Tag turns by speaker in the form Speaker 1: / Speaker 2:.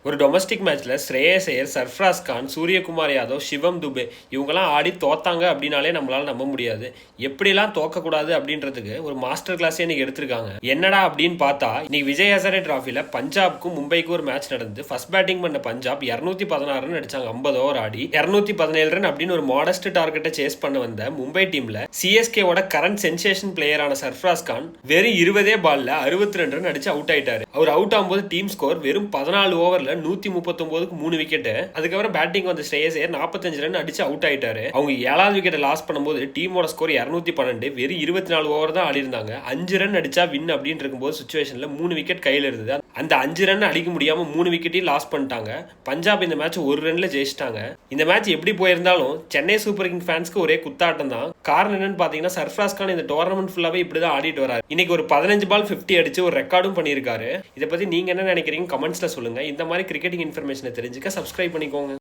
Speaker 1: ஒரு டொமஸ்டிக் மேட்ச்ல ஸ்ரேயஸ் ஐயர், சர்ஃப்ராஸ் கான், சூரியகுமார் யாதவ், சிவம் துபே இவங்கெல்லாம் ஆடி தோத்தாங்க அப்படின்னாலே நம்மளால நம்ப முடியாது. எப்படிலாம் தோக்கக்கூடாது அப்படின்றதுக்கு ஒரு மாஸ்டர் கிளாஸே இன்னைக்கு எடுத்திருக்காங்க. என்னடா அப்படின்னு பார்த்தா, இன்னைக்கு விஜய் ஹசாரே டிராஃபில பஞ்சாப்க்கும் மும்பைக்கும் ஒரு மேட்ச் நடந்து ஃபர்ஸ்ட் பேட்டிங் பண்ண பஞ்சாப் 216 ரன் அடிச்சாங்க. 50 ஓவர் ஆடி 217 ரன் அப்படின்னு ஒரு மாடஸ்ட் டார்கெட்டை சேஸ் பண்ண வந்த மும்பை டீம்ல சிஎஸ்கேவோட கரண்ட் சென்சேஷன் பிளேயரான சர்ஃப்ராஸ் கான் வெறும் 20 பால்ல 62 ரன் அடிச்சு அவுட் ஆயிட்டாரு. அவர் அவுட் ஆகும்போது டீம் ஸ்கோர் வெறும் 14 ஓவர்ல 139க்கு 3 விக்கெட். அதுக்கப்புறம் பேட்டிங் வந்த ஸ்ரேயஸ் ஐயர் 45 ரன் அடிச்சு அவுட் ஆயிட்டாரு. அவங்க 7வது விக்கெட்டை லாஸ் பண்ணும்போது டீமோட ஸ்கோர் 212, வெறும் 24 ஓவர் தான் ஆடி இருந்தாங்க. 5 ரன் அடிச்சா வின் அப்படின்னு இருக்கும்போது சுச்சுவேஷன்ல 3 விக்கெட் கையில இருந்தது. அந்த 5 ரன் அடிக்க முடியாம 3 விக்கெட்டையும் லாஸ் பண்ணிட்டாங்க. பஞ்சாப் இந்த மேட்ச் ஒரு ரன்ல ஜெயிச்சிட்டாங்க. இந்த மேட்ச் எப்படி போயிருந்தாலும் சென்னை சூப்பர் கிங் ஃபேன்ஸ்க்கு ஒரே குத்தாட்டம் தான். காரணம் என்னன்னு பாத்தீங்கன்னா, சர்ஃப்ராஸ் கான் இந்த டோர்னமெண்ட் ஃபுல்லாவே இப்படிதான் ஆடிட்டு வராரு. இன்னைக்கு ஒரு 15 பால் 50 அடிச்சு ஒரு ரெக்கார்டும் பண்ணியிருக்காரு. இதை பத்தி நீங்க என்ன நினைக்கிறீங்க கமெண்ட்ஸ்ல சொல்லுங்க. இந்த மாதிரி கிரிக்கெட்டிங் இன்ஃபர்மேஷனை தெரிஞ்சுக்க சப்ஸ்கிரைப் பண்ணிக்கோங்க.